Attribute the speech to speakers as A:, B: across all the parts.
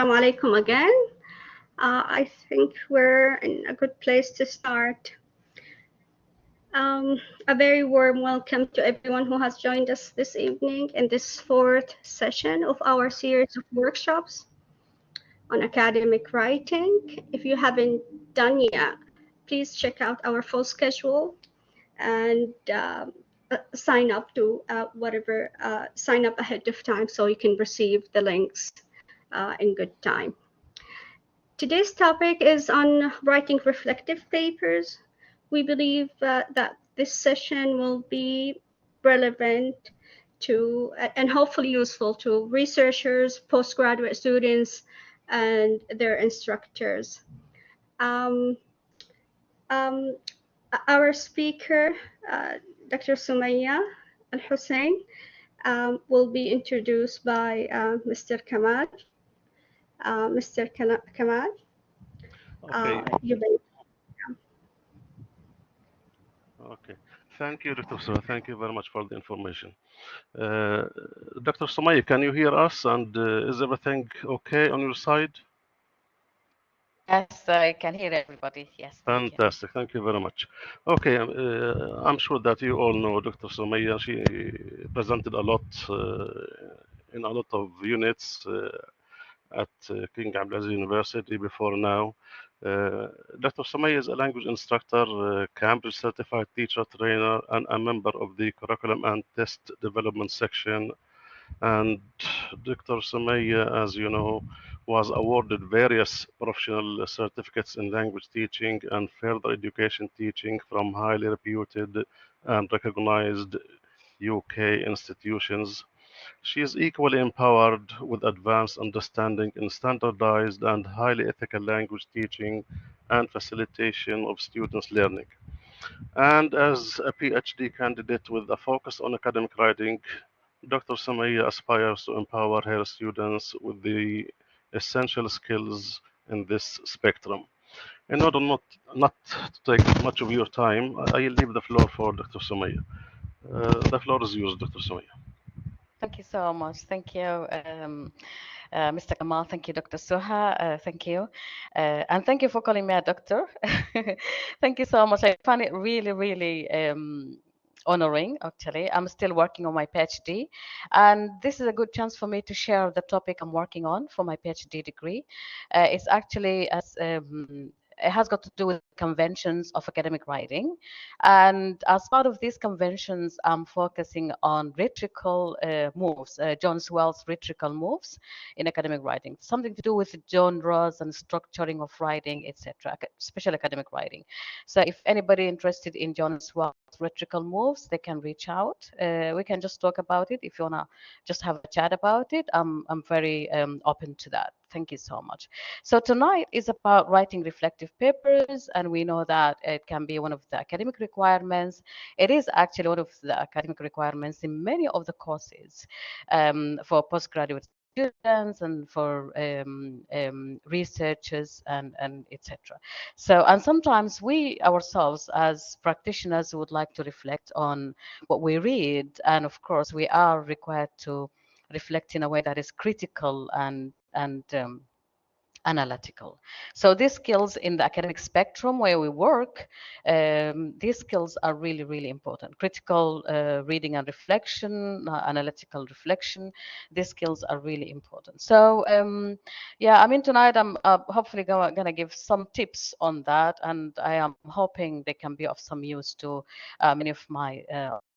A: Assalamu alaikum again. I think we're in a good place to start. A very warm welcome to everyone who has joined us this evening in this fourth session of our series of workshops on academic writing. If you haven't done yet, please check out our full schedule and sign up to sign up ahead of time so you can receive the links in good time. Today's topic is on writing reflective papers. We believe that this session will be relevant to and hopefully useful to researchers, postgraduate students, and their instructors. Our speaker, Dr. Summaya Elhussain, will be introduced by Mr. Kamal. Mr. Kamal.
B: Okay.
A: You may.
B: Okay. Thank you, Dr. Summaya. Thank you very much for the information. Dr. Summaya, can you hear us? And is everything okay on your side?
C: Yes, I can hear everybody. Yes, thank you.
B: Fantastic. Thank you very much. Okay. I'm sure that you all know Dr. Summaya. She presented a lot in a lot of units at King Abdulaziz University before now. Dr. Summaya is a language instructor, Cambridge certified teacher trainer, and a member of the curriculum and test development section. And Dr. Summaya, as you know, was awarded various professional certificates in language teaching and further education teaching from highly reputed and recognized UK institutions. She is equally empowered with advanced understanding in standardized and highly ethical language teaching and facilitation of students' learning. And as a PhD candidate with a focus on academic writing, Dr. Summaya aspires to empower her students with the essential skills in this spectrum. In order not to take much of your time, I leave the floor for Dr. Summaya. The floor is yours, Dr. Summaya.
C: Thank you so much. Thank you, Mr. Kamal. Thank you, Dr. Suha. Thank you. And thank you for calling me a doctor. Thank you so much. I find it really, really honoring, actually. I'm still working on my PhD. And this is a good chance for me to share the topic I'm working on for my PhD degree. It's actually it has got to do with conventions of academic writing. And as part of these conventions, I'm focusing on rhetorical moves, John Swell's rhetorical moves in academic writing, something to do with genres and structuring of writing, etc., special academic writing. So if anybody interested in John Swell's rhetorical moves, they can reach out. We can just talk about it. If you want to just have a chat about it, I'm very open to that. Thank you so much. So tonight is about writing reflective papers, and we know that it can be one of the academic requirements. It is actually one of the academic requirements in many of the courses for postgraduate students and for researchers and etc. So, and sometimes we ourselves as practitioners would like to reflect on what we read, and of course we are required to reflect in a way that is critical and analytical. So these skills in the academic spectrum where we work, these skills are really, really important. Critical reading and reflection, analytical reflection, these skills are really important. So yeah, I mean, tonight I'm hopefully going to give some tips on that, and I am hoping they can be of some use to many of my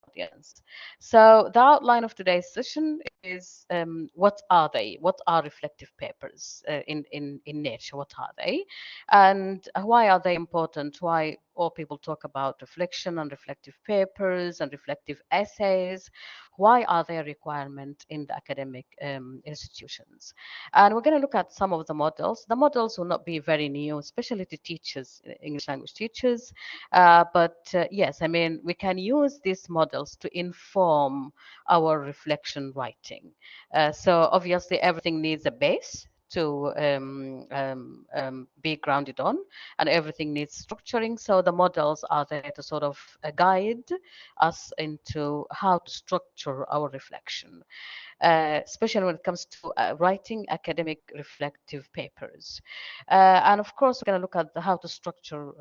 C: audience. So the outline of today's session is what are they? What are reflective papers in nature? What are they? And why are they important? Why all people talk about reflection and reflective papers and reflective essays? Why are they a requirement in the academic institutions? And we're going to look at some of the models. The models will not be very new, especially to teachers, English language teachers. But yes, I mean, we can use these models to inform our reflection writing. So obviously, everything needs a base to be grounded on, and everything needs structuring. So the models are there to sort of guide us into how to structure our reflection. especially when it comes to writing academic reflective papers. And of course, we're going to look at how to structure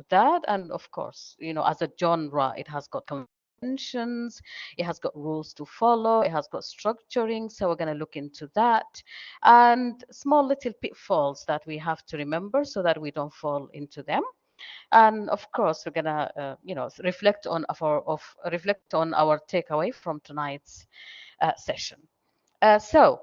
C: that. And of course, as a genre, it has got conventions, it has got rules to follow, it has got structuring. So we're going to look into that and small little pitfalls that we have to remember so that we don't fall into them. And of course, we're gonna, reflect on our takeaway from tonight's session. So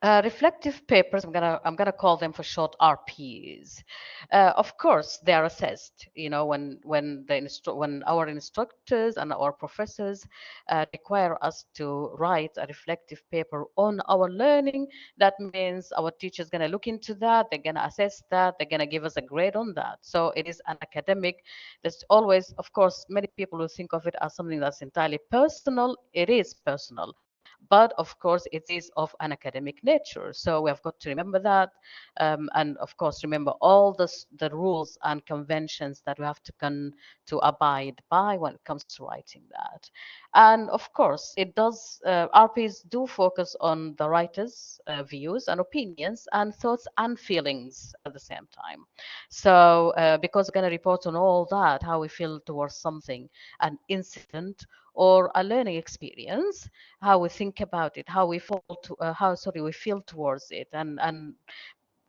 C: reflective papers, I'm gonna call them for short RPs. Of course, they are assessed. When our instructors and our professors require us to write a reflective paper on our learning, that means our teacher's gonna look into that. They're gonna assess that. They're gonna give us a grade on that. So it is an academic. There's always, of course, many people who think of it as something that's entirely personal. It is personal, but of course it is of an academic nature, so we have got to remember that, and of course remember all the rules and conventions that we have to abide by when it comes to writing that. And of course it does, RPs do focus on the writer's views and opinions and thoughts and feelings at the same time. So because we're going to report on all that, how we feel towards something, an incident or a learning experience, how we think about it, how we we feel towards it, and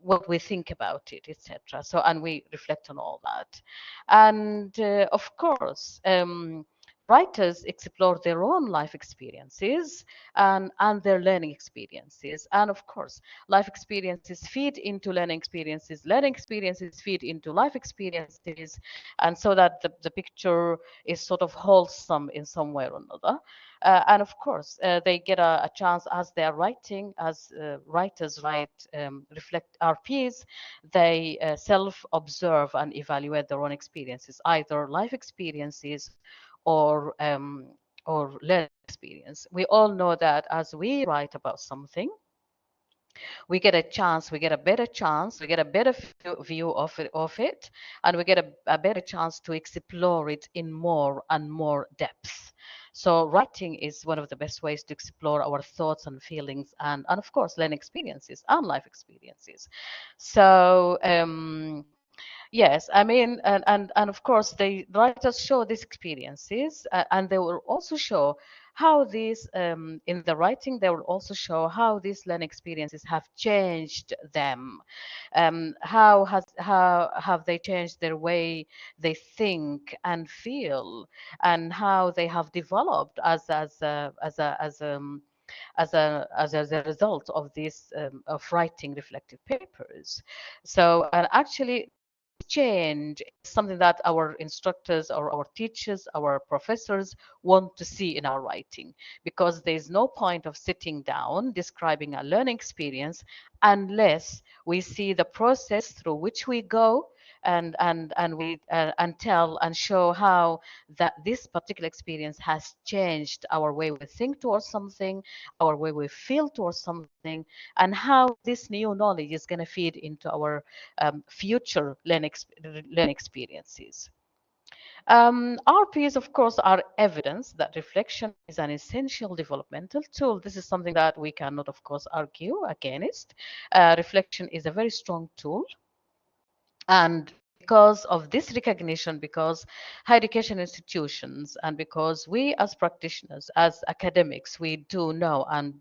C: what we think about it, etc. So, and we reflect on all that. And of course, writers explore their own life experiences and their learning experiences. And of course, life experiences feed into learning experiences feed into life experiences, and so that the picture is sort of wholesome in some way or another. And of course, they get a chance as they are writing, as writers write, reflect RPs, they self-observe and evaluate their own experiences, either life experiences or learning experience. We all know that as we write about something, we get a chance, we get a better chance, we get a better view of it, and we get a better chance to explore it in more and more depth. So writing is one of the best ways to explore our thoughts and feelings, and of course learning experiences and life experiences. So yes, I mean, and of course, the writers show these experiences, and they will also show how these, in the writing, they will also show how these learning experiences have changed them. How have they changed their way they think and feel, and how they have developed as a result of this, of writing reflective papers. So, and actually this change is something that our instructors or our teachers, our professors want to see in our writing, because there's no point of sitting down describing a learning experience unless we see the process through which we go, and tell and show how that this particular experience has changed our way we think towards something, our way we feel towards something, and how this new knowledge is going to feed into our future learning experiences. RPs, of course, are evidence that reflection is an essential developmental tool. This is something that we cannot, of course, argue against. Reflection is a very strong tool, and because of this recognition, because higher education institutions, and because we as practitioners, as academics, we do know and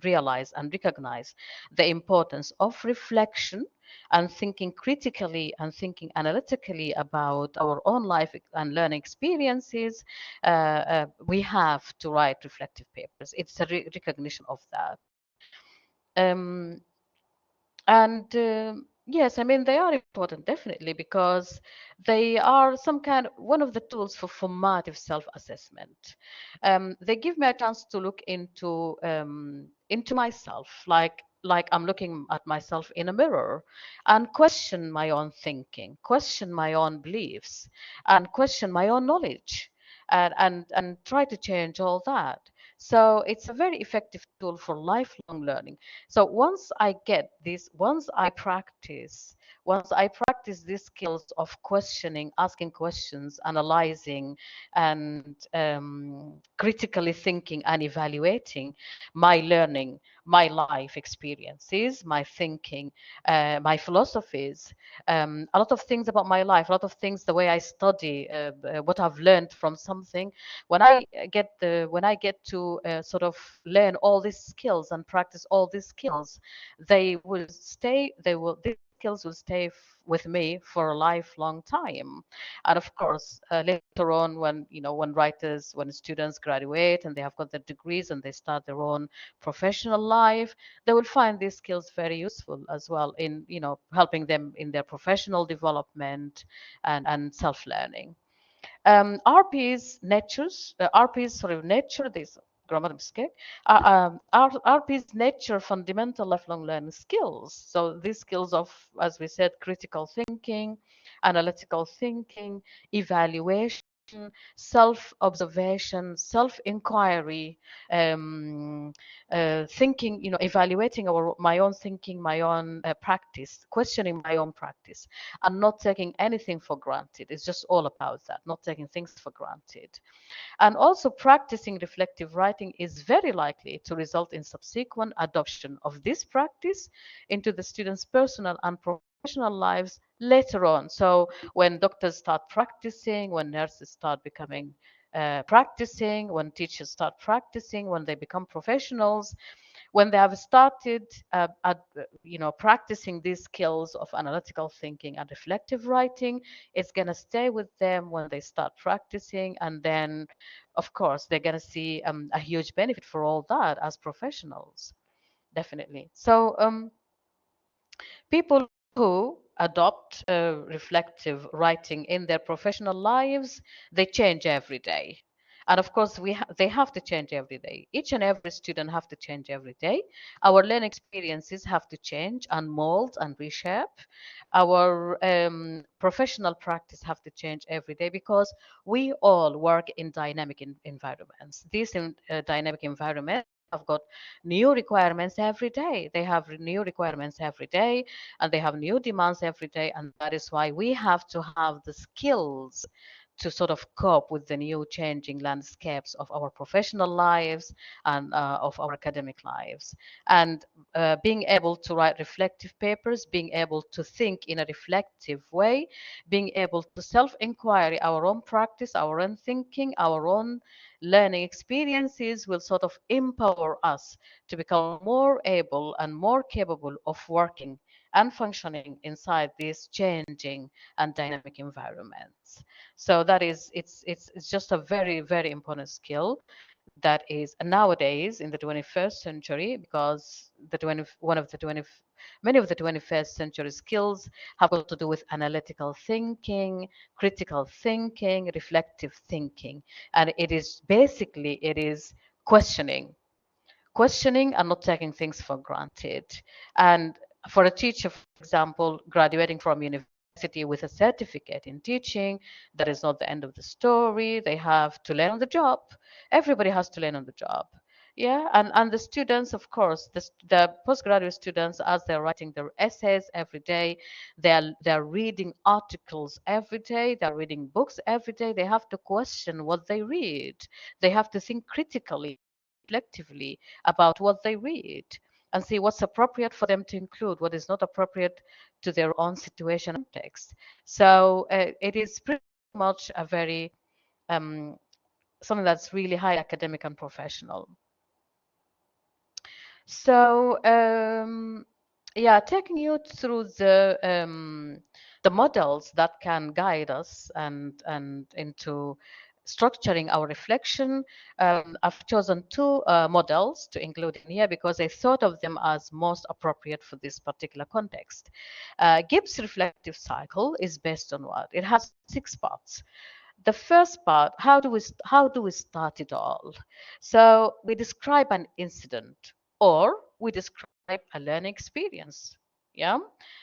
C: realize and recognize the importance of reflection and thinking critically and thinking analytically about our own life and learning experiences, we have to write reflective papers. It's a recognition of that. Um, and yes, I mean, they are important, definitely, because they are some kind of one of the tools for formative self-assessment. They give me a chance to look into myself, like I'm looking at myself in a mirror, and question my own thinking, question my own beliefs, and question my own knowledge, and try to change all that. So it's a very effective tool for lifelong learning. So once I get this, once I practice practice these skills of questioning, asking questions, analyzing, and critically thinking and evaluating my learning, my life experiences, my thinking, my philosophies, a lot of things about my life, a lot of things, the way I study, what I've learned from something. When I get to sort of learn all these skills and practice all these skills, they will stay. These skills will stay with me for a lifelong time. And of course, later on, when when students graduate and they have got their degrees and they start their own professional life, they will find these skills very useful as well in helping them in their professional development and self-learning. RP's sort of nature, this grammar mistake, RP's nature fundamental lifelong learning skills. So these skills of, as we said, critical thinking, analytical thinking, evaluation, self-observation, self-inquiry, thinking, evaluating my own thinking, my own practice, questioning my own practice, and not taking anything for granted. It's just all about that, not taking things for granted. And also practicing reflective writing is very likely to result in subsequent adoption of this practice into the students' personal and professional lives later on. So when doctors start practicing, when nurses start becoming practicing, when teachers start practicing, when they become professionals, when they have started practicing these skills of analytical thinking and reflective writing, it's going to stay with them when they start practicing, and then of course they're going to see a huge benefit for all that as professionals, definitely. So people who adopt reflective writing in their professional lives, they change every day. And of course, they have to change every day. Each and every student have to change every day. Our learning experiences have to change and mold and reshape. Our professional practice have to change every day because we all work in dynamic environments. These dynamic environments have got new requirements every day. They have new requirements every day, and they have new demands every day, and that is why we have to have the skills to sort of cope with the new changing landscapes of our professional lives and of our academic lives. And being able to write reflective papers, being able to think in a reflective way, being able to self-inquiry our own practice, our own thinking, our own learning experiences will sort of empower us to become more able and more capable of working and functioning inside these changing and dynamic environments. So that is, it's just a very, very important skill that is nowadays in the 21st century, because many of the 21st century skills have got to do with analytical thinking, critical thinking, reflective thinking, and it is questioning and not taking things for granted. And for a teacher, for example, graduating from university with a certificate in teaching, that is not the end of the story. They have to learn on the job. Everybody has to learn on the job. Yeah, and the students, of course, the postgraduate students, as they're writing their essays every day, they're reading articles every day, they're reading books every day. They have to question what they read. They have to think critically, reflectively about what they read and see what's appropriate for them to include, what is not appropriate to their own situation and context. So it is pretty much a very something that's really high academic and professional. So yeah, taking you through the models that can guide us and into structuring our reflection. I've chosen two models to include in here because I thought of them as most appropriate for this particular context. Gibbs' reflective cycle is based on what? It has 6 parts. The first part, how do we start it all? So we describe an incident or we describe a learning experience. Yeah.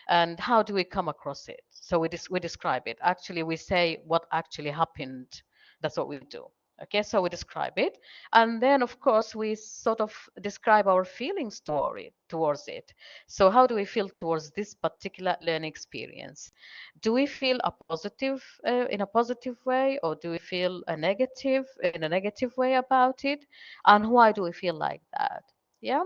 C: And how do we come across it? So we describe it. Actually, we say what actually happened. That's what we do. Okay, so we describe it, and then of course we sort of describe our feelings towards it. So how do we feel towards this particular learning experience? Do we feel a positive in a positive way, or do we feel a negative in a negative way about it? And why do we feel like that? Yeah,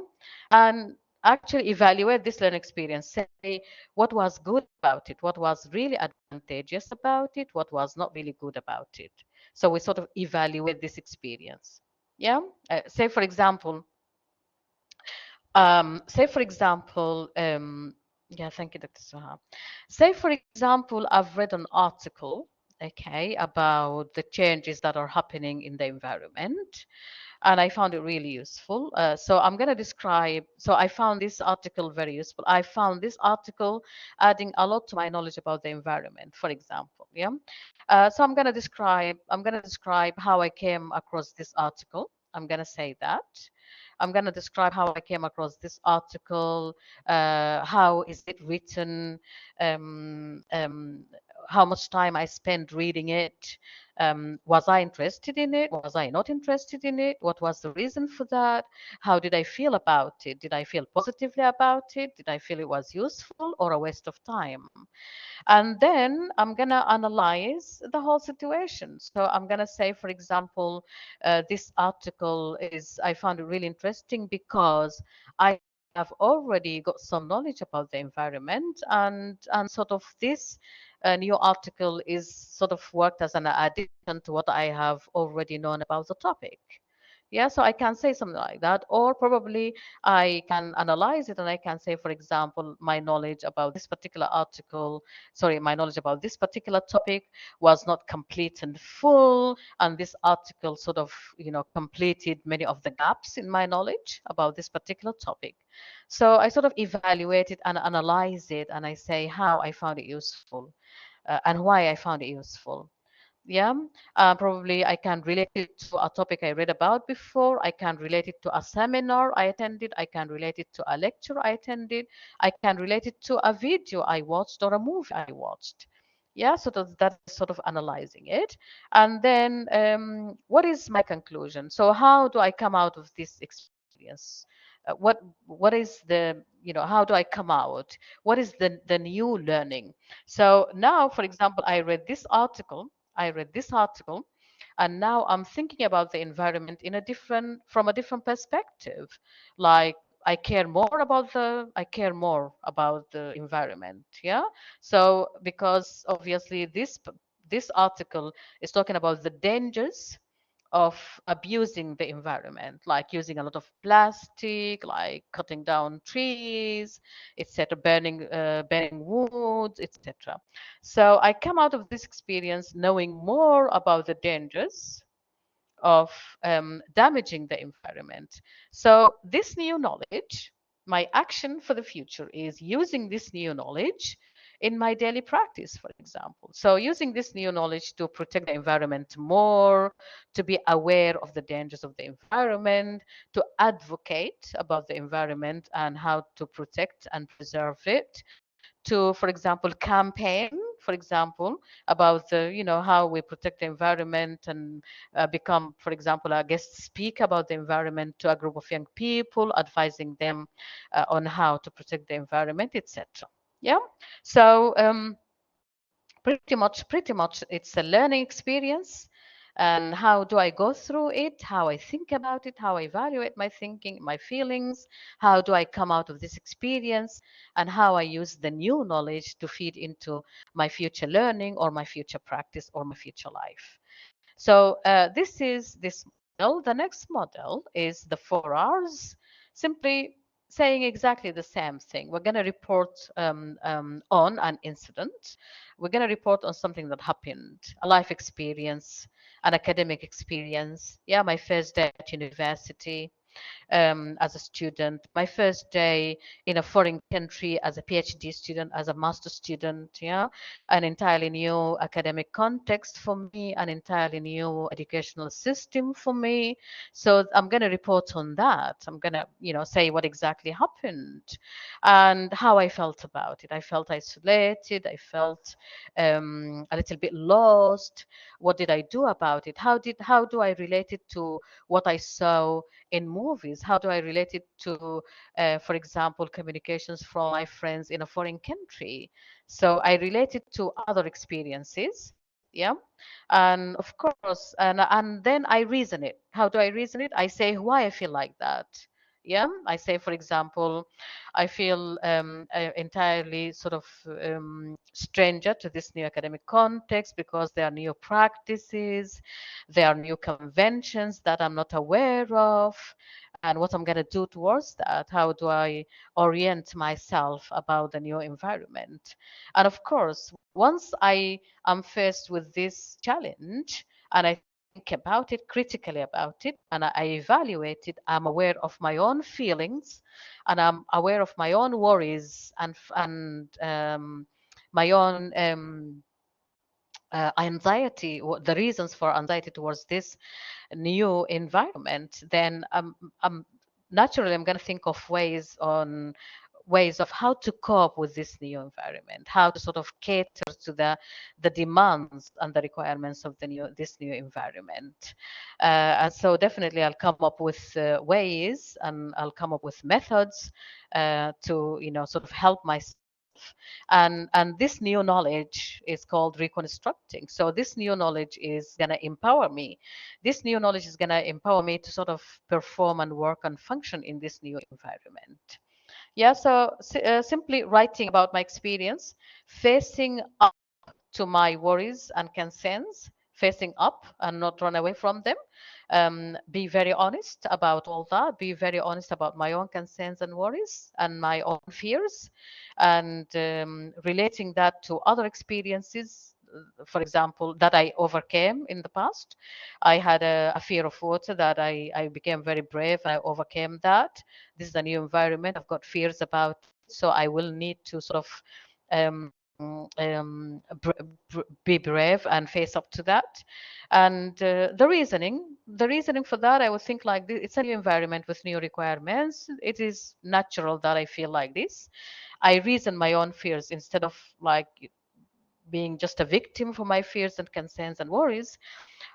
C: and actually evaluate this learning experience. Say what was good about it, what was really advantageous about it, what was not really good about it. So we sort of evaluate this experience. Yeah. Say for example, say for example, yeah, thank you, Dr. Suha. Say for example, I've read an article, okay, about the changes that are happening in the environment, and I found it really useful. So I'm going to describe. So I found this article very useful. I found this article adding a lot to my knowledge about the environment, for example. Yeah. So I'm going to describe. I'm going to describe how I came across this article. I'm going to say that. I'm going to describe how I came across this article, how is it written, um, um, how much time I spent reading it, was I interested in it? Was I not interested in it? What was the reason for that? How did I feel about it? Did I feel positively about it? Did I feel it was useful or a waste of time? And then I'm going to analyze the whole situation. So I'm going to say, for example, this article is, I found it really interesting because I have already got some knowledge about the environment, and sort of this new article is sort of worked as an addition to what I have already known about the topic. Yeah, so I can say something like that, or probably I can analyze it and I can say, for example, my knowledge about this particular article, sorry, my knowledge about this particular topic was not complete and full, and this article sort of, completed many of the gaps in my knowledge about this particular topic. So I sort of evaluate it and analyze it, and I say how I found it useful and why I found it useful. Yeah, probably I can relate it to a topic I read about before. I can relate it to a seminar I attended. I can relate it to a lecture I attended. I can relate it to a video I watched or a movie I watched. Yeah, so that is sort of analyzing it. And then what is my conclusion? So how do I come out of this experience? What is the, how do I come out? What is the new learning? So now, for example, I read this article, and now I'm thinking about the environment from a different perspective. Like I care more about the environment. Yeah. So because obviously this article is talking about the dangers of abusing the environment, like using a lot of plastic, like cutting down trees, etc., burning wood, etc. So I come out of this experience knowing more about the dangers of damaging the environment. So this new knowledge, my action for the future is using this new knowledge in my daily practice, for example. So using this new knowledge to protect the environment more, to be aware of the dangers of the environment, to advocate about the environment and how to protect and preserve it, to, for example, campaign, for example, about how we protect the environment, and become, for example, a guest speaker about the environment to a group of young people, advising them on how to protect the environment, etc. Yeah. So pretty much it's a learning experience. And how do I go through it, how I think about it, how I evaluate my thinking, my feelings, how do I come out of this experience, and how I use the new knowledge to feed into my future learning or my future practice or my future life. So this is this model. The next model is the 4 R's, simply saying exactly the same thing. We're going to report on an incident. We're going to report on something that happened, a life experience, an academic experience. Yeah, my first day at university. as a student, my first day in a foreign country as a PhD student, as a master student, yeah, an entirely new academic context for me, an entirely new educational system for me. So I'm going to report on that. I'm going to, say what exactly happened and how I felt about it. I felt isolated. I felt a little bit lost. What did I do about it? How do I relate it to what I saw in movies? How do I relate it to, for example, communications from my friends in a foreign country? So I relate it to other experiences, yeah. And of course, and then I reason it. How do I reason it? I say why I feel like that. Yeah, I say, for example, I feel entirely sort of stranger to this new academic context because there are new practices, there are new conventions that I'm not aware of, and what I'm going to do towards that. How do I orient myself about the new environment? And of course, once I am faced with this challenge and I think about it, critically about it, and I evaluate it, I'm aware of my own feelings and I'm aware of my own worries and my own anxiety, the reasons for anxiety towards this new environment, then naturally I'm going to think of ways of how to cope with this new environment, how to sort of cater to the demands and the requirements of this new environment. And so definitely I'll come up with ways and I'll come up with methods to sort of help myself. And this new knowledge is called reconstructing. So this new knowledge is going to empower me. This new knowledge is going to empower me to sort of perform and work and function in this new environment. Yeah, so simply writing about my experience, facing up to my worries and concerns, facing up and not run away from them. Be very honest about all that. Be very honest about my own concerns and worries and my own fears, and relating that to other experiences. For example, that I overcame in the past. I had a fear of water that I became very brave and I overcame that. This is a new environment. I've got fears about it, so I will need to sort of be brave and face up to that. And the reasoning for that, I would think like this: it's a new environment with new requirements. It is natural that I feel like this. I reason my own fears instead of like being just a victim for my fears and concerns and worries.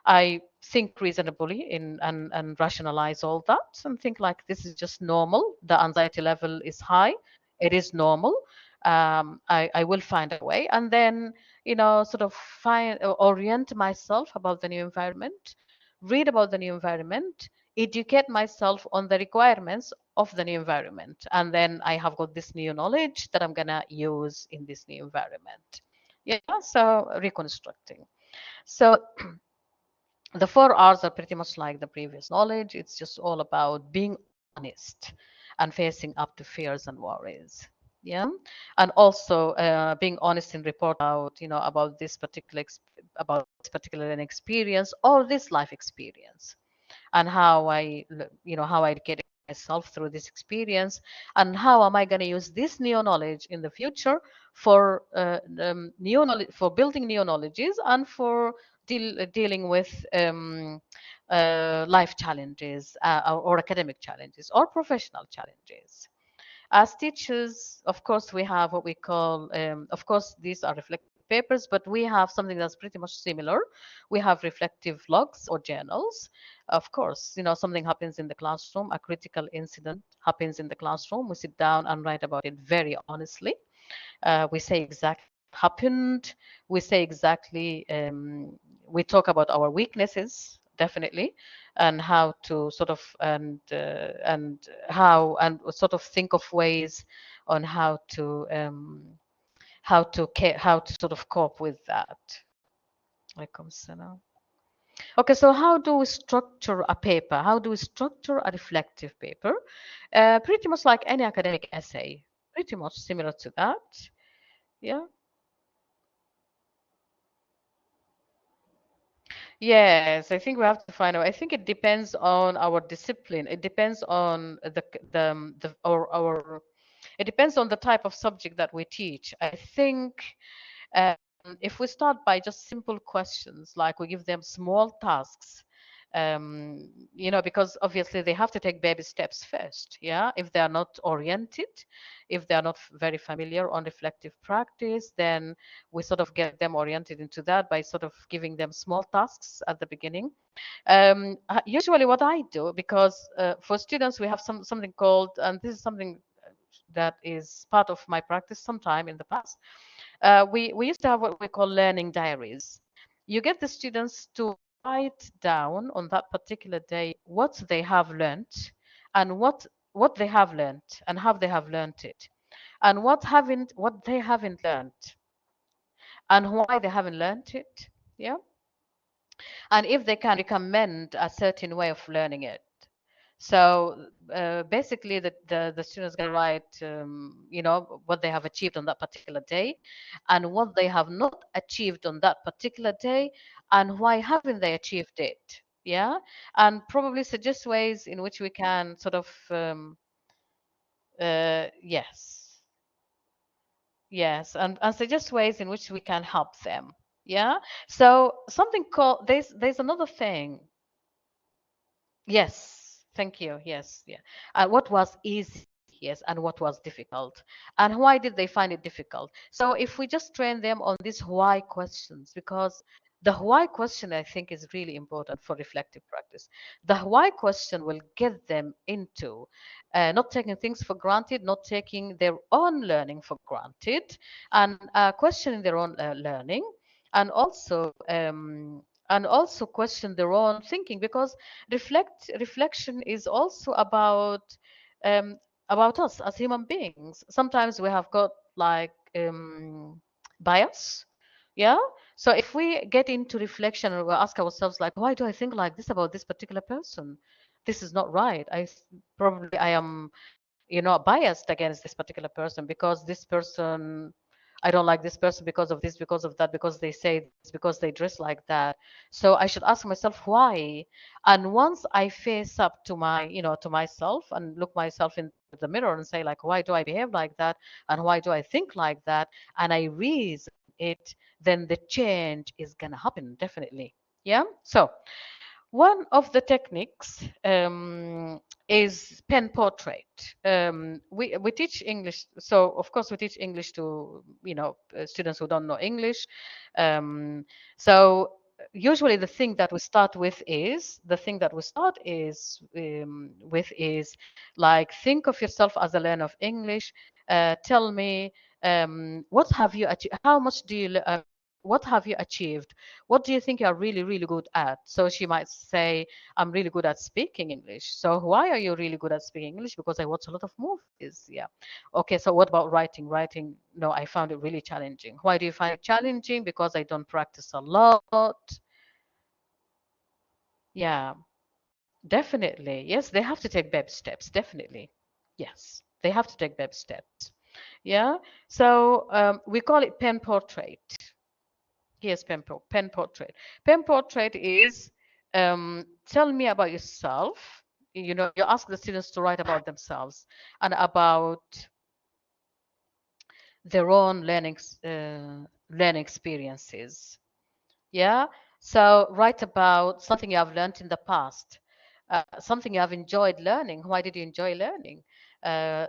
C: I think reasonably and rationalize all that and think like this is just normal. The anxiety level is high. It is normal. I will find a way, and then sort of orient myself about the new environment, read about the new environment, educate myself on the requirements of the new environment, and then I have got this new knowledge that I'm gonna use in this new environment. Yeah, so reconstructing. So the 4 R's are pretty much like the previous knowledge. It's just all about being honest and facing up to fears and worries. Yeah, and also being honest in report out, about this particular experience or this life experience, and how I educated myself through this experience, and how am I going to use this new knowledge in the future for new knowledge, for building new knowledges, and for dealing with life challenges, or academic challenges or professional challenges. As teachers, of course, we have what we call, of course, these are reflective papers, but we have something that's pretty much similar. We have reflective logs or journals. Of course, something happens in the classroom, a critical incident happens in the classroom. We sit down and write about it very honestly. We say exactly what happened. We say exactly, we talk about our weaknesses, definitely, and how to sort of and sort of think of ways on how to sort of cope with that. Alaikum salam. Okay, so how do we structure a paper? How do we structure a reflective paper? Pretty much like any academic essay, pretty much similar to that. Yeah. Yes, I think we have to find out. I think it depends on our discipline. It depends on our it depends on the type of subject that we teach. I think um, if we start by just simple questions, like we give them small tasks, because obviously they have to take baby steps first. Yeah, if they are not oriented, if they are not very familiar on reflective practice, then we sort of get them oriented into that by sort of giving them small tasks at the beginning. Usually, what I do, because for students we have something called, and this is something that is part of my practice sometime in the past. We used to have what we call learning diaries. You get the students to write down on that particular day what they have learned and what they have learned and how they have learned it and what they haven't learned and why they haven't learned it. Yeah. And if they can recommend a certain way of learning it. So basically, the students can write, what they have achieved on that particular day, and what they have not achieved on that particular day, and why haven't they achieved it? Yeah, and probably suggest ways in which we can sort of, yes, yes, and suggest ways in which we can help them. Yeah. So something called there's another thing. Yes, thank you. Yes, yeah. What was easy, yes, and what was difficult, and why did they find it difficult? So if we just train them on these why questions, because the why question I think is really important for reflective practice. The why question will get them into not taking things for granted, not taking their own learning for granted, and questioning their own learning, and also question their own thinking, because reflection is also um, about us as human beings. Sometimes we have got like bias. Yeah. So if we get into reflection and we ask ourselves like, why do I think like this about this particular person? This is not right. Probably I am, biased against this particular person because this person, I don't like this person because of this, because of that, because they say this, because they dress like that. So I should ask myself why. And once I face up to to myself and look myself in the mirror and say like, why do I behave like that? And why do I think like that? And I reason it, then the change is gonna happen definitely. Yeah. So one of the techniques is pen portrait. We teach English, so of course we teach English to students who don't know English. So usually the thing that we start with is like, think of yourself as a learner of English. Tell me, what have you achieved? How much do you? What have you achieved? What do you think you're really, really good at? So she might say, I'm really good at speaking English. So why are you really good at speaking English? Because I watch a lot of movies. Yeah. Okay, so what about writing? Writing, no, I found it really challenging. Why do you find it challenging? Because I don't practice a lot. Yeah, definitely. Yes, they have to take baby steps, definitely. Yes, they have to take baby steps. Yeah. So we call it pen portrait. Here's pen portrait. Pen portrait is, tell me about yourself. You ask the students to write about themselves and about their own learning experiences. Yeah. So write about something you have learned in the past, something you have enjoyed learning. Why did you enjoy learning?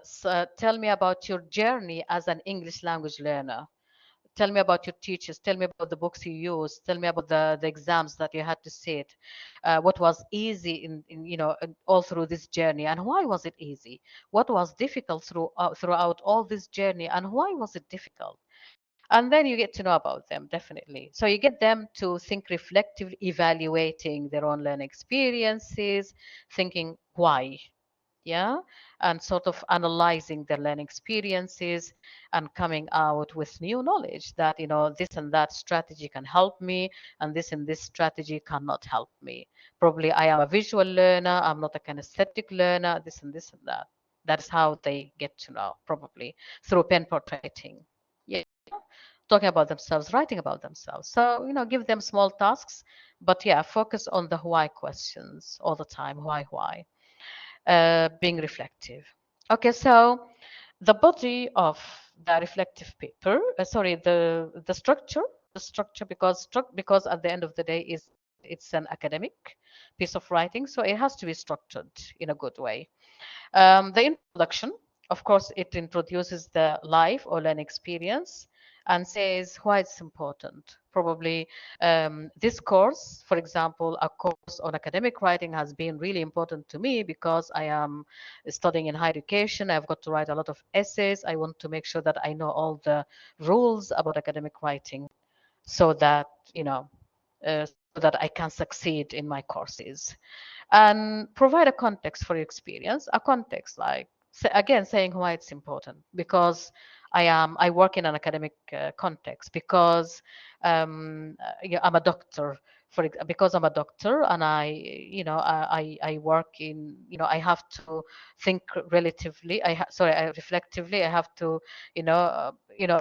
C: So tell me about your journey as an English language learner. Tell me about your teachers. Tell me about the books you used. Tell me about the exams that you had to sit. What was easy all through this journey, and why was it easy? What was difficult throughout all this journey, and why was it difficult? And then you get to know about them, definitely. So you get them to think reflectively, evaluating their own learning experiences, thinking why, yeah, and sort of analyzing their learning experiences and coming out with new knowledge that, this and that strategy can help me, and this strategy cannot help me. Probably I am a visual learner, I'm not a kinesthetic learner, this and this and that. That is how they get to know, probably through pen portraiting. Yeah. talking about themselves, writing about themselves. So, give them small tasks, but yeah, focus on the why questions all the time. Why? Being reflective. Okay, so the body of the reflective paper, sorry, the structure, because at the end of the day is it's an academic piece of writing, so it has to be structured in a good way. The introduction, of course, it introduces the life or learning experience and says why it's important. Probably this course, for example, a course on academic writing has been really important to me because I am studying in higher education. I've got to write a lot of essays. I want to make sure that I know all the rules about academic writing so that, so that I can succeed in my courses and provide a context for your experience, a context like again saying why it's important because I work in an academic context because yeah, I'm a doctor because I'm a doctor and I work in I have to think relatively sorry I reflectively I have to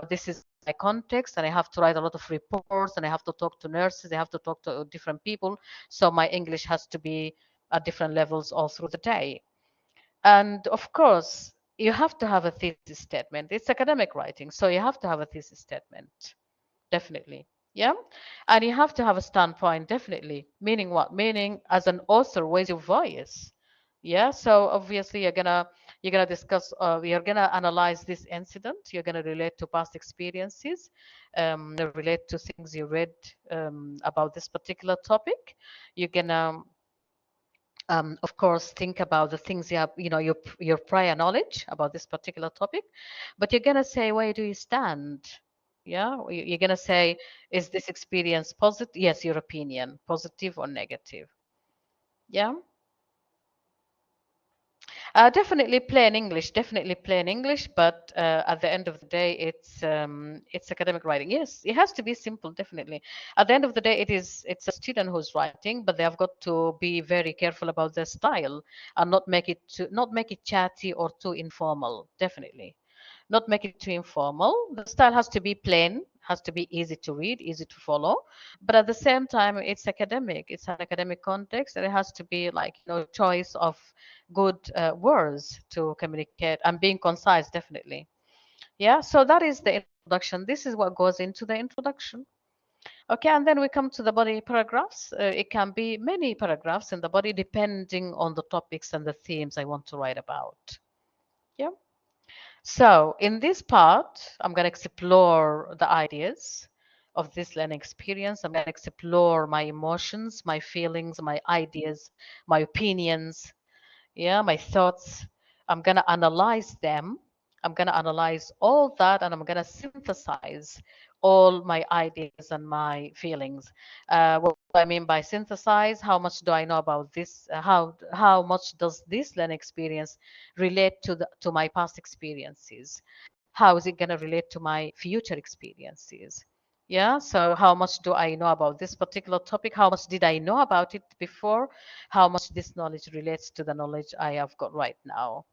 C: this is my context and I have to write a lot of reports and I have to talk to nurses, I have to talk to different people, so my English has to be at different levels all through the day. And of course, you have to have a thesis statement. It's academic writing, so you have to have a thesis statement, definitely. Yeah. And you have to have a standpoint, definitely. Meaning what? Meaning as an author, where's your voice? Yeah. So obviously you're gonna discuss you're gonna analyze this incident, you're gonna relate to past experiences, relate to things you read about this particular topic. You're gonna of course, think about the things you have, your prior knowledge about this particular topic, but you're gonna say, where do you stand? Yeah, you're gonna say, is this experience positive? Yes, your opinion, positive or negative. Yeah. Definitely plain English, definitely plain English, but at the end of the day, it's academic writing. Yes, it has to be simple, definitely. At the end of the day, it's a student who's writing, but they have got to be very careful about their style and not make it chatty or too informal, definitely. Not make it too informal. The style has to be plain, has to be easy to read, easy to follow, but at the same time, it's academic. It's an academic context, and it has to be like choice of good words to communicate and being concise, definitely. Yeah. So that is the introduction. This is what goes into the introduction. Okay, and then we come to the body paragraphs. It can be many paragraphs in the body depending on the topics and the themes I want to write about. Yeah. So in this part, I'm going to explore the ideas of this learning experience. I'm going to explore my emotions, my feelings, my ideas, my opinions, yeah, my thoughts. I'm going to analyze them. I'm going to analyze all that and I'm going to synthesize all my ideas and my feelings. What do I mean by synthesize? How much do I know about this? How much does this learning experience relate to my past experiences? How is it going to relate to my future experiences? Yeah, so how much do I know about this particular topic? How much did I know about it before? How much this knowledge relates to the knowledge I have got right now?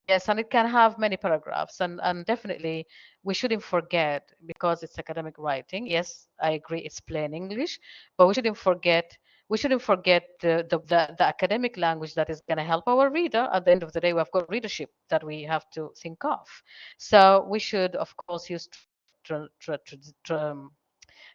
C: Yes, and it can have many paragraphs, and definitely we shouldn't forget because it's academic writing. Yes, I agree, it's plain English, but we shouldn't forget the academic language that is going to help our reader. At the end of the day, we've got readership that we have to think of. So we should, of course, use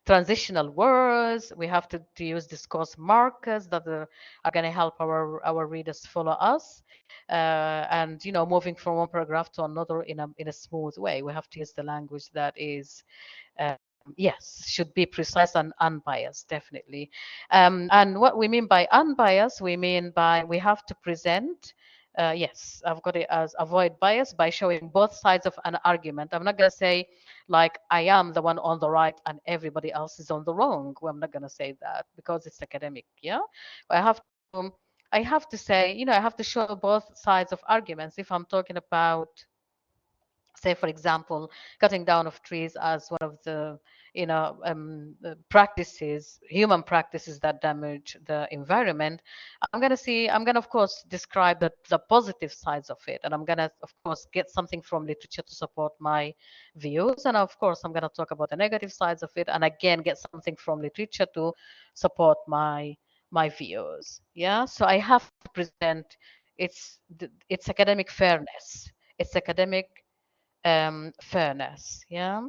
C: transitional words. We have to use discourse markers that are going to help our readers follow us. And moving from one paragraph to another in a smooth way. We have to use the language that is uh, yes, should be precise and unbiased, definitely. And what we mean by unbiased, we mean by we have to present. Yes, I've got it as avoid bias by showing both sides of an argument. I'm not going to say like I am the one on the right and everybody else is on the wrong. Well, I'm not going to say that because it's academic. Yeah, I have to. I have to say, I have to show both sides of arguments if I'm talking about say for example cutting down of trees as one of the practices, human practices that damage the environment. I'm going to of course describe the positive sides of it, and I'm going to of course get something from literature to support my views, and of course I'm going to talk about the negative sides of it, and again get something from literature to support my views. Yeah, so I have to present its academic fairness, its academic fairness. Yeah.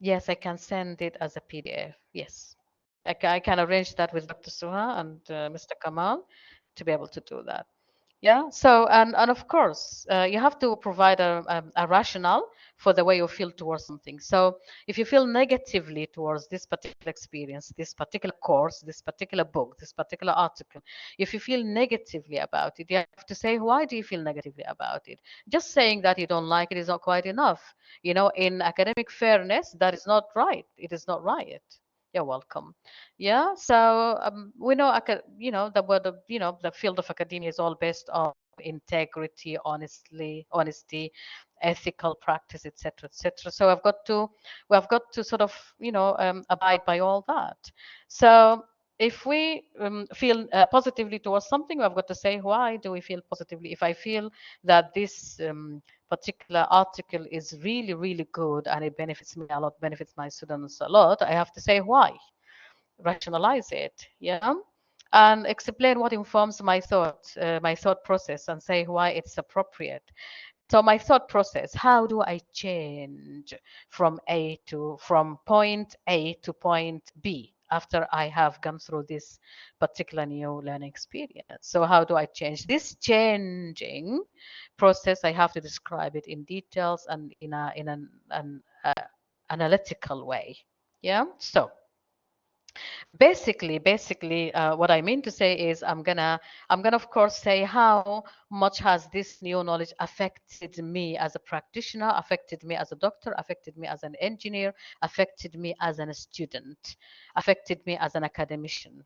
C: Yes, I can send it as a PDF. Yes. I can arrange that with Dr. Suha and Mr. Kamal to be able to do that. Yeah. So, and of course, you have to provide a rationale for the way you feel towards something. So, if you feel negatively towards this particular experience, this particular course, this particular book, this particular article, if you feel negatively about it, you have to say, why do you feel negatively about it? Just saying that you don't like it is not quite enough. In academic fairness, that is not right. It is not right. You're welcome. Yeah, so we know, the word of, the field of academia is all based on integrity, honesty, ethical practice, etc., etc. So we have got to sort of, abide by all that. So if we feel positively towards something, we've got to say, why do we feel positively? If I feel that this particular article is really, really good and it benefits me a lot, benefits my students a lot, I have to say why, rationalize it, yeah, and explain what informs my thought process, and say why it's appropriate. So my thought process, how do I change from point A to point B after I have gone through this particular new learning experience? So how do I change this changing process? I have to describe it in details and an analytical way. Yeah. So basically, what I mean to say is I'm gonna of course say how much has this new knowledge affected me as a practitioner, affected me as a doctor, affected me as an engineer, affected me as a student, affected me as an academician.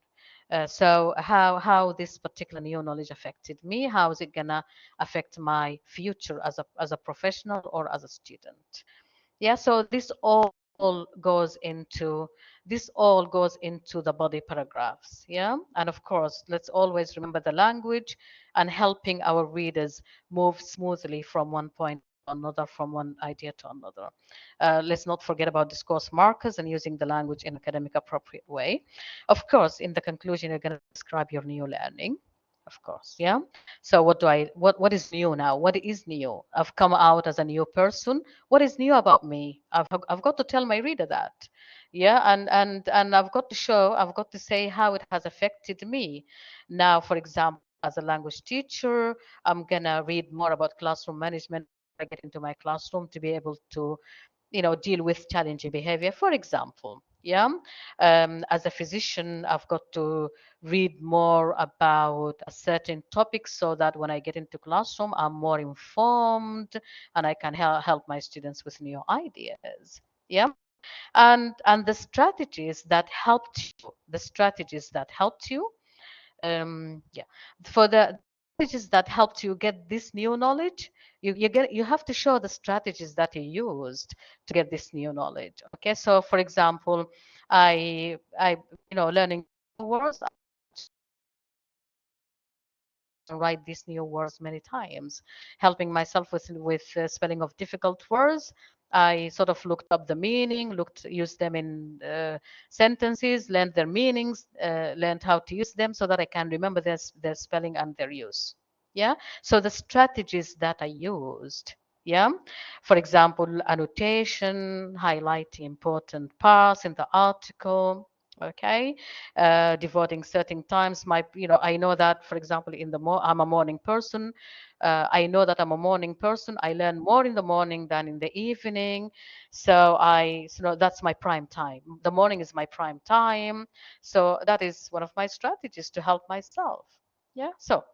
C: So how this particular new knowledge affected me, how is it gonna affect my future as a professional or as a student? Yeah, so goes into this all goes into the body paragraphs. Yeah, and of course let's always remember the language and helping our readers move smoothly from one point to another, from one idea to another. Let's not forget about discourse markers and using the language in academic appropriate way. Of course, in the conclusion, you're going to describe your new learning, of course. Yeah, so what is new now? What is new? I've come out as a new person. What is new about me? I've got to tell my reader that. Yeah, and I've got to say how it has affected me. Now, for example, as a language teacher, I'm gonna read more about classroom management. I get into my classroom to be able to deal with challenging behavior, for example. Yeah, as a physician, I've got to read more about a certain topic so that when I get into classroom, I'm more informed and I can help my students with new ideas. Yeah, and the strategies that helped you, yeah, for the strategies that helped you get this new knowledge, you have to show the strategies that you used to get this new knowledge. Okay, so for example, I learning words, and write these new words many times, helping myself with spelling of difficult words. I sort of looked up the meaning, used them in sentences, learned their meanings, learned how to use them so that I can remember their spelling and their use. Yeah. So the strategies that I used. Yeah. For example, annotation, highlighting important parts in the article. Okay, devoting certain times. I know that, for example, I'm a morning person. I know that I'm a morning person. I learn more in the morning than in the evening. So that's my prime time. The morning is my prime time. So that is one of my strategies to help myself. Yeah. So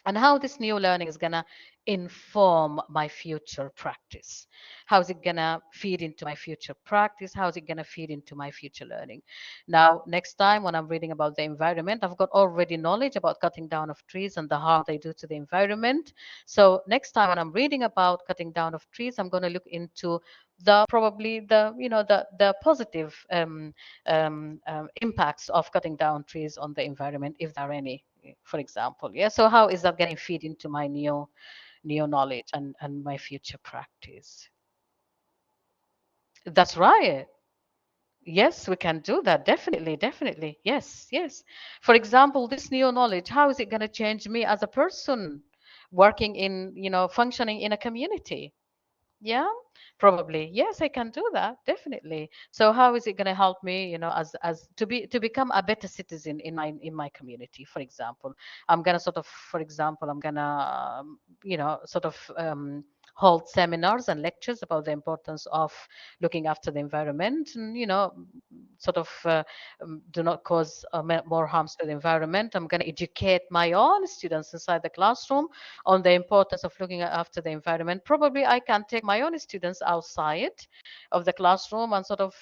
C: and how this new learning is going to inform my future practice. How is it going to feed into my future practice? How is it going to feed into my future learning? Now, next time when I'm reading about the environment, I've got already knowledge about cutting down of trees and the harm they do to the environment. So next time when I'm reading about cutting down of trees, I'm going to look into the probably the the positive impacts of cutting down trees on the environment, if there are any, for example. Yeah, so how is that getting feed into my new knowledge and my future practice? That's right. Yes, we can do that. Definitely, definitely. Yes, yes. For example, this new knowledge, how is it going to change me as a person working in, functioning in a community? Yeah, probably. Yes, I can do that, definitely. So how is it going to help me, as to become a better citizen in my community, for example? I'm going to sort of, for example, I'm going to sort of hold seminars and lectures about the importance of looking after the environment, and sort of do not cause more harms to the environment. I'm going to educate my own students inside the classroom on the importance of looking after the environment. Probably I can take my own students outside of the classroom and sort of,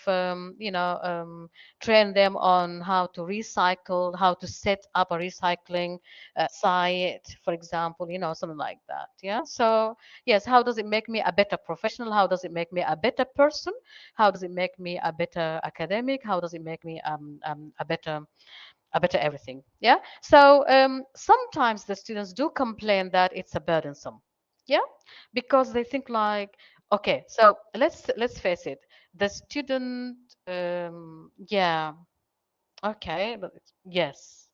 C: train them on how to recycle, how to set up a recycling site, for example, something like that. Yeah. So, yes, how does it make me a better professional? How does it make me a better person? How does it make me a better academic? How does it make me a better everything? Yeah. So sometimes the students do complain that it's a burdensome. Yeah, because they think like, okay, so let's face it, the student, yeah, okay, but yes.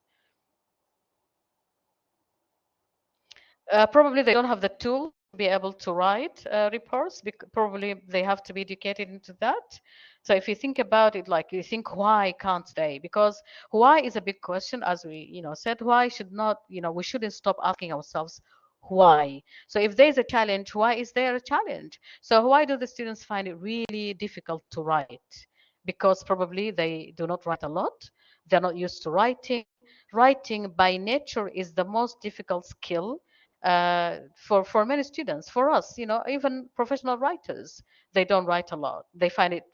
C: Probably they don't have the tools to be able to write reports. Probably they have to be educated into that. So if you think about it, like you think, why can't they? Because why is a big question, as we said. Why should not, we shouldn't stop asking ourselves why. So if there's a challenge, why is there a challenge? So why do the students find it really difficult to write? Because probably they do not write a lot. They're not used to writing. Writing by nature is the most difficult skill for many students. For us, even professional writers, they don't write a lot. They find it,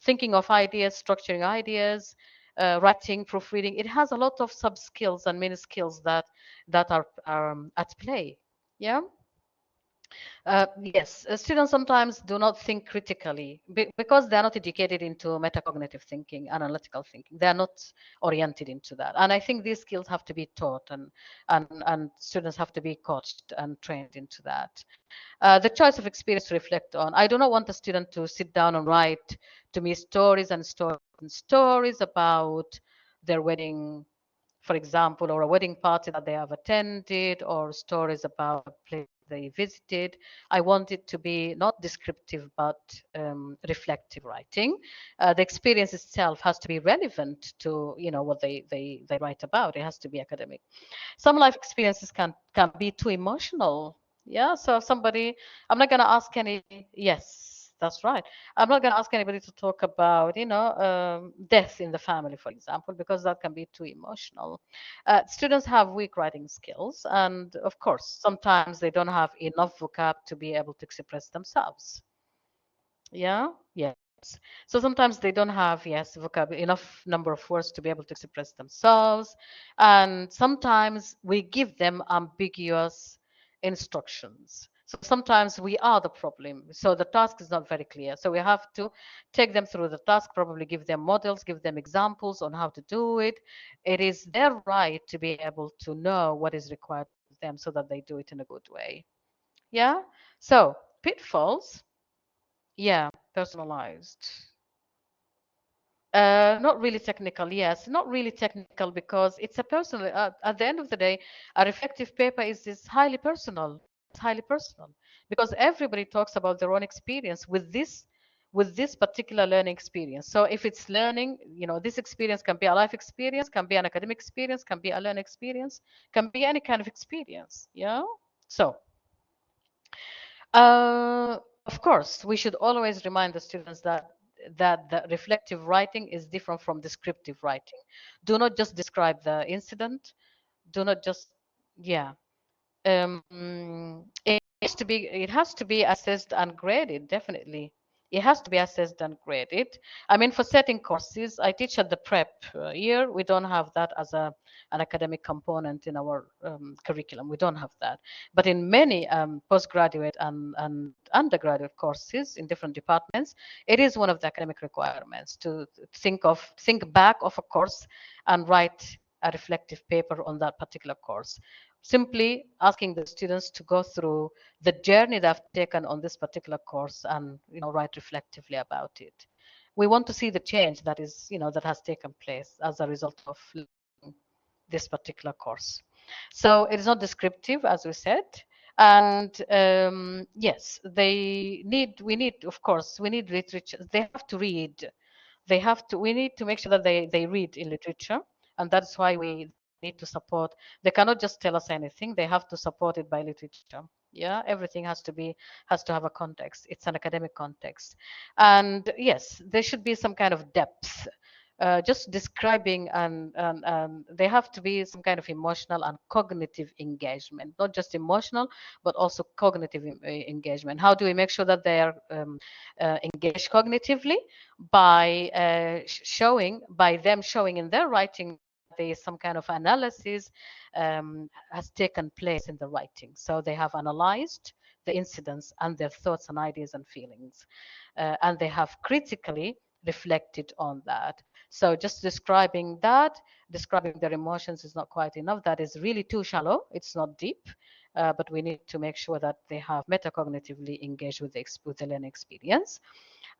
C: thinking of ideas, structuring ideas, writing, proofreading. It has a lot of sub skills and many skills that are at play. Yeah. Yes, students sometimes do not think critically because they are not educated into metacognitive thinking, analytical thinking. They are not oriented into that, and I think these skills have to be taught, and students have to be coached and trained into that. The choice of experience to reflect on. I do not want a student to sit down and write to me stories and stories and stories about their wedding, for example, or a wedding party that they have attended, or stories about a place they visited. I want it to be not descriptive but reflective writing. The experience itself has to be relevant to what they write about. It has to be academic. Some life experiences can be too emotional. Yeah, so somebody, I'm not going to ask any. Yes, that's right. I'm not going to ask anybody to talk about death in the family, for example, because that can be too emotional. Students have weak writing skills, and of course sometimes they don't have enough vocab to be able to express themselves. Yeah, yes. So sometimes they don't have, yes, vocabulary, enough number of words to be able to express themselves. And sometimes we give them ambiguous instructions. So sometimes we are the problem. So the task is not very clear. So we have to take them through the task, probably give them models, give them examples on how to do it. It is their right to be able to know what is required of them so that they do it in a good way. Yeah. So pitfalls. Yeah, personalized. Not really technical, yes. Not really technical because it's a personal, at the end of the day, a reflective paper is highly personal. It's highly personal because everybody talks about their own experience with this particular learning experience. So if it's learning, this experience can be a life experience, can be an academic experience, can be a learning experience, can be any kind of experience. Yeah. So of course, we should always remind the students that the reflective writing is different from descriptive writing. Do not just describe the incident. Do not just, Yeah. It has to be assessed and graded, definitely. It has to be assessed and graded. I mean, for certain courses, I teach at the prep year. We don't have that as an academic component in our curriculum. We don't have that. But in many postgraduate and undergraduate courses in different departments, it is one of the academic requirements to think back of a course and write a reflective paper on that particular course, simply asking the students to go through the journey they've taken on this particular course and write reflectively about it. We want to see the change that has taken place as a result of learning this particular course. So it is not descriptive, as we said. And yes, we need, of course, we need literature. They have to read. We need to make sure that they read in literature. And that's why they need to support. They cannot just tell us anything. They have to support it by literature. Yeah, everything has to have a context. It's an academic context. And yes, there should be some kind of depth, just describing, and they have to be some kind of emotional and cognitive engagement, not just emotional, but also cognitive engagement. How do we make sure that they are engaged cognitively? By by them showing in their writing that there is some kind of analysis has taken place in the writing. So they have analyzed the incidents and their thoughts and ideas and feelings, and they have critically reflected on that. So just describing their emotions is not quite enough. That is really too shallow. It's not deep. But we need to make sure that they have metacognitively engaged with the learning experience.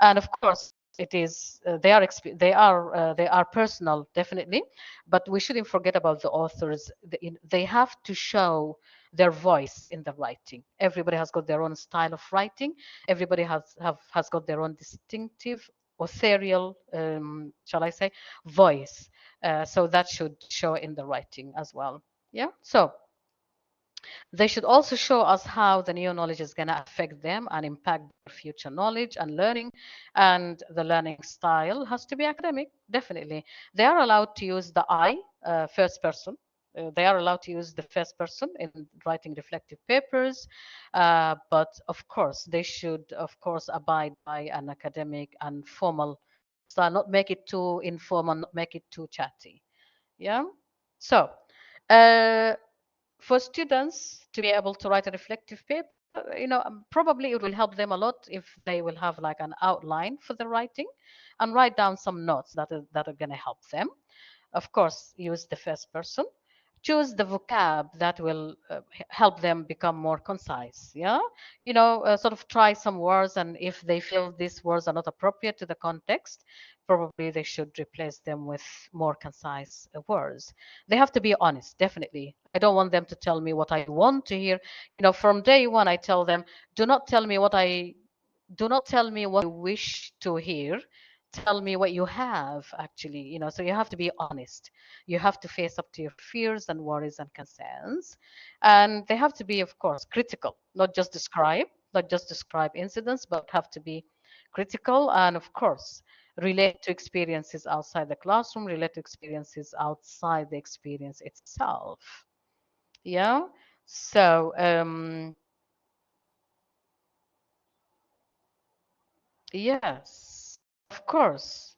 C: And of course, it is they are personal, definitely, but we shouldn't forget about the authors. They have to show their voice in the writing. Everybody has got their own style of writing. Everybody has got their own distinctive authorial, shall I say, voice. So that should show in the writing as well. Yeah. So they should also show us how the new knowledge is going to affect them and impact their future knowledge and learning. And the learning style has to be academic, definitely. They are allowed to use the I, first person. They are allowed to use the first person in writing reflective papers, but of course, they should, of course, abide by an academic and formal style, not make it too informal, not make it too chatty. Yeah. So, uh, for students to be able to write a reflective paper, probably it will help them a lot if they will have like an outline for the writing and write down some notes that are going to help them. Of course, use the first person. Choose the vocab that will help them become more concise. Yeah, sort of try some words, and if they feel these words are not appropriate to the context, probably they should replace them with more concise words. They have to be honest, definitely. I don't want them to tell me what I want to hear. From day one, I tell them, do not tell me what you wish to hear. Tell me what you have, actually. So you have to be honest. You have to face up to your fears and worries and concerns. And they have to be, of course, critical, not just describe incidents, but have to be critical and, of course, relate to experiences outside the classroom, relate to experiences outside the experience itself. Yeah. So, yes, of course.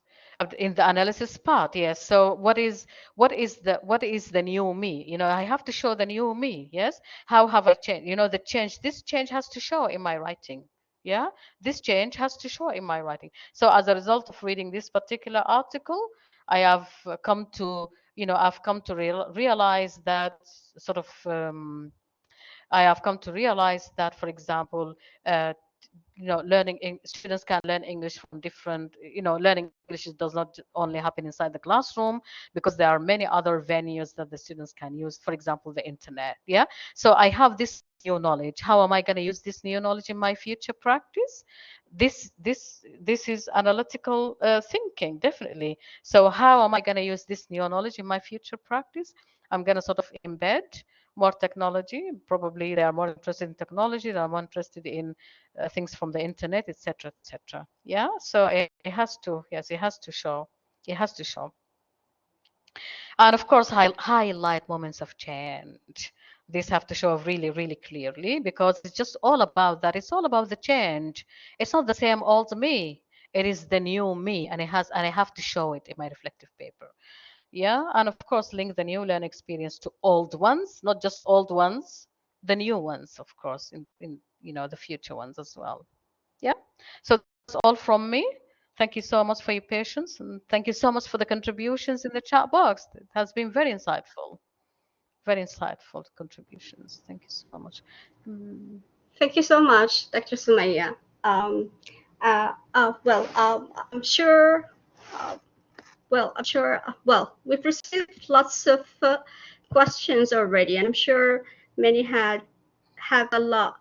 C: In the analysis part, yes. So what is the new me? I have to show the new me, yes. How have I changed? This change has to show in my writing. Yeah, this change has to show in my writing. So as a result of reading this particular article, I have I've come to realize that sort of I have come to realize that, for example, uh, students can learn English from different, learning English does not only happen inside the classroom, because there are many other venues that the students can use, for example, the internet. Yeah. So I have this new knowledge. How am I going to use this new knowledge in my future practice? This is analytical thinking, definitely. So how am I going to use this new knowledge in my future practice? I'm going to sort of embed more technology. Probably they are more interested in technology, they are more interested in things from the internet, etc., etc. Yeah, so it has to, yes, it has to show. It has to show. And of course, highlight moments of change. These have to show really, really clearly, because it's just all about that. It's all about the change. It's not the same old me. It is the new me, and I have to show it in my reflective paper. Yeah, and of course, link the new learning experience to old ones, not just old ones, the new ones, of course, in the future ones as well. Yeah. So that's all from me. Thank you so much for your patience, and thank you so much for the contributions in the chat box. It has been very insightful contributions. Thank you so much.
A: Thank you so much, Dr. Sumaya. Well, I'm sure. Uh, we've received lots of questions already, and I'm sure many have a lot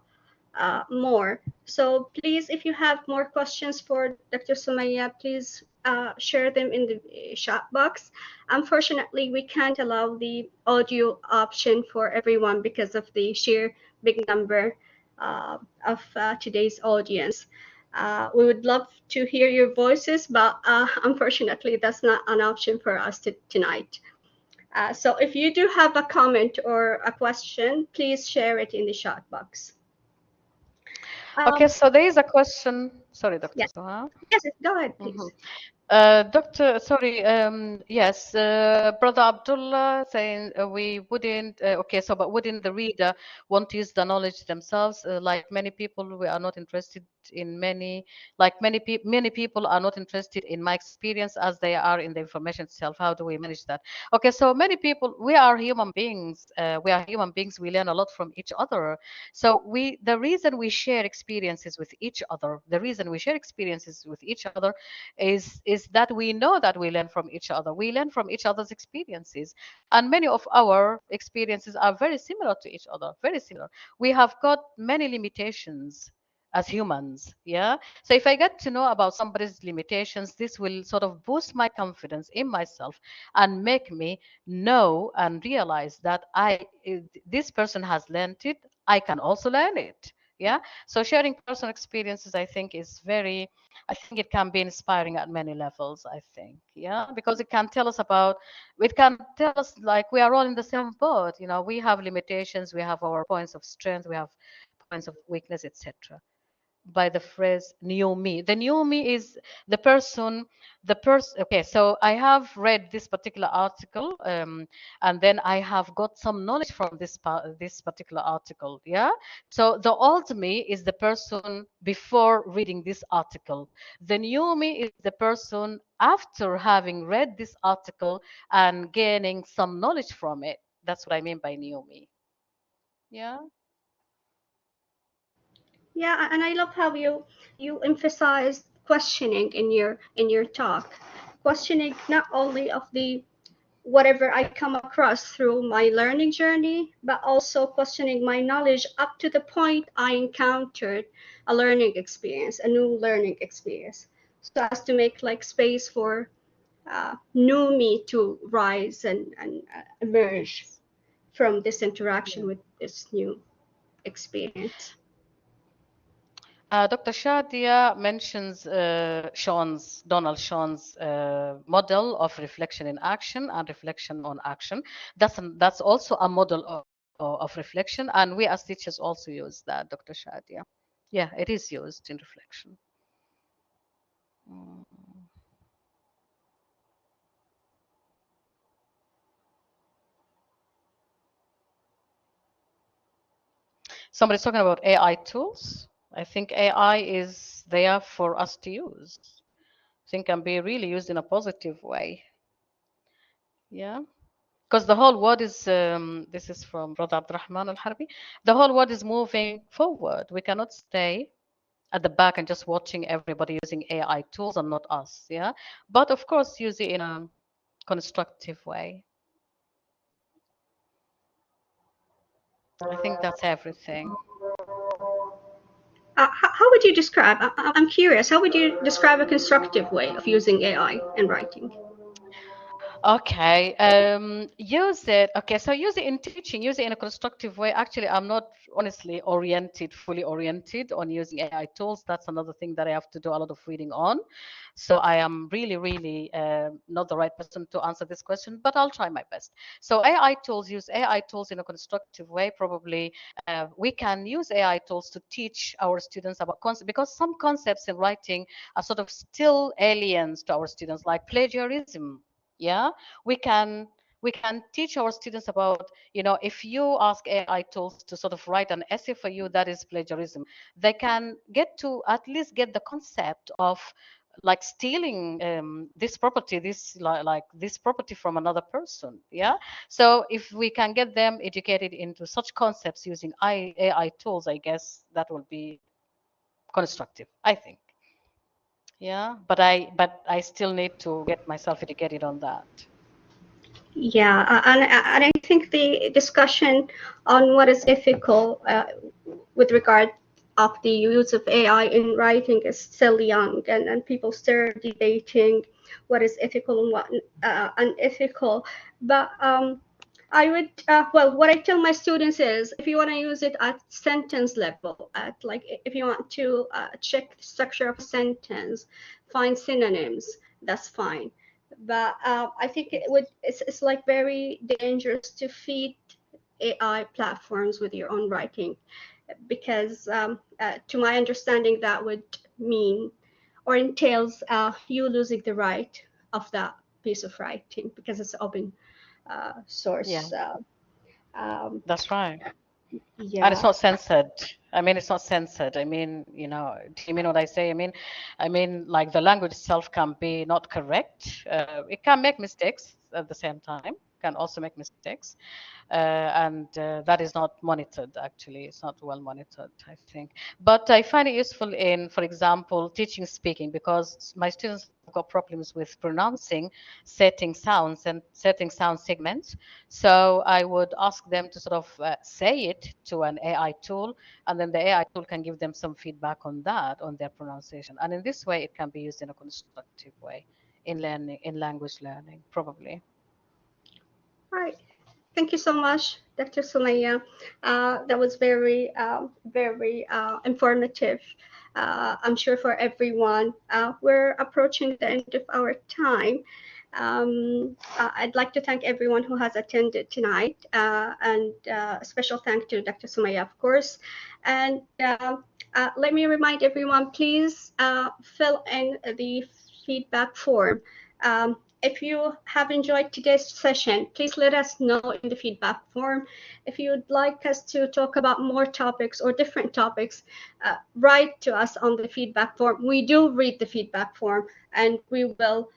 A: more. So please, if you have more questions for Dr. Sumaya, please share them in the chat box. Unfortunately, we can't allow the audio option for everyone because of the sheer big number of today's audience. We would love to hear your voices, but unfortunately, that's not an option for us tonight. So if you do have a comment or a question, please share it in the chat box.
C: Okay, so there is a question. Sorry, Dr.
A: Yes,
C: Soha.
A: yes, go ahead, please.
C: Yes, Brother Abdullah saying we wouldn't, okay, so but wouldn't the reader want to use the knowledge themselves? Like many people, we are not interested in many people are not interested in my experience as they are in the information itself. How do we manage that? Okay, so many people, we are human beings. We learn a lot from each other. So the reason we share experiences with each other, is that we know that we learn from each other. We learn from each other's experiences, and many of our experiences are very similar to each other. Very similar. We have got many limitations as humans. Yeah. So if I get to know about somebody's limitations, this will sort of boost my confidence in myself and make me know and realize that this person has learned it. I can also learn it. Yeah. So sharing personal experiences, I think it can be inspiring at many levels, I think. Yeah. Because it can tell us like we are all in the same boat. We have limitations, we have our points of strength, we have points of weakness, etc. By the phrase new me. The new me is okay, so I have read this particular article, and then I have got some knowledge from this particular article. Yeah. So the old me is the person before reading this article. The new me is the person after having read this article and gaining some knowledge from it. That's what I mean by new me. Yeah.
A: Yeah, and I love how you emphasize questioning in your talk, questioning not only of the whatever I come across through my learning journey, but also questioning my knowledge up to the point I encountered a learning experience, a new learning experience, so as to make like space for new me to rise and emerge from this interaction with this new experience.
C: Dr. Shadia mentions Donald Sean's model of reflection in action and reflection on action. That's also a model of reflection, and we as teachers also use that, Dr. Shadia. Yeah, it is used in reflection. Somebody's talking about AI tools. I think AI is there for us to use. I think can be really used in a positive way. Yeah. Because the whole world is, this is from Brother Abdurrahman Al-Harbi, the whole world is moving forward. We cannot stay at the back and just watching everybody using AI tools and not us. Yeah. But of course, use it in a constructive way. I think that's everything.
A: How would you describe? I'm curious. How would you describe a constructive way of using AI in writing?
C: Okay, use it. Okay, so use it in teaching, use it in a constructive way. Actually, I'm not honestly fully oriented on using AI tools. That's another thing that I have to do a lot of reading on. So I am really, really not the right person to answer this question, but I'll try my best. So use AI tools in a constructive way. Probably we can use AI tools to teach our students about concepts because some concepts in writing are sort of still aliens to our students, like plagiarism. Yeah, we can we can teach our students about, if you ask AI tools to sort of write an essay for you, that is plagiarism. They can get to at least get the concept of like stealing this property, like this property from another person. Yeah, so if we can get them educated into such concepts using AI tools, I guess that will be constructive, I think. Yeah, but I still need to get myself educated on that.
A: Yeah, and I think the discussion on what is ethical with regard of the use of AI in writing is still young, and people still debating what is ethical and what unethical. But I would, well, what I tell my students is if you want to use it at sentence level, at like if you want to check the structure of a sentence, find synonyms, that's fine. But I think it's like very dangerous to feed AI platforms with your own writing because to my understanding that would mean or entails you losing the right of that piece of writing because it's open
C: Yeah,
A: source. Um,
C: that's right. And it's
A: yeah,
C: not censored. I mean, it's not censored. I mean, do you mean what I say? I mean, like the language itself can be not correct. It can make mistakes at the same time. Can also make mistakes, and that is not monitored. Actually, it's not well monitored, I think. But I find it useful in, for example, teaching speaking because my students have got problems with pronouncing certain sound segments. So I would ask them to sort of say it to an AI tool, and then the AI tool can give them some feedback on that, on their pronunciation. And in this way, it can be used in a constructive way in language learning, probably.
A: all right. Thank you so much, Dr. Sumaya. That was very informative. I'm sure for everyone. We're approaching the end of our time. I'd like to thank everyone who has attended tonight, and a special thank to Dr. Sumaya, of course. And let me remind everyone, please fill in the feedback form. If you have enjoyed today's session, please let us know in the feedback form. If you'd like us to talk about more topics or different topics, write to us on the feedback form. We do read the feedback form and we will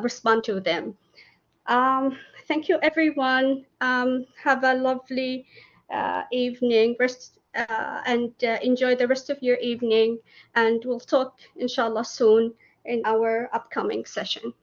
A: respond to them. Thank you, everyone. Have a lovely evening. Rest and enjoy the rest of your evening. And we'll talk, inshallah, soon in our upcoming session.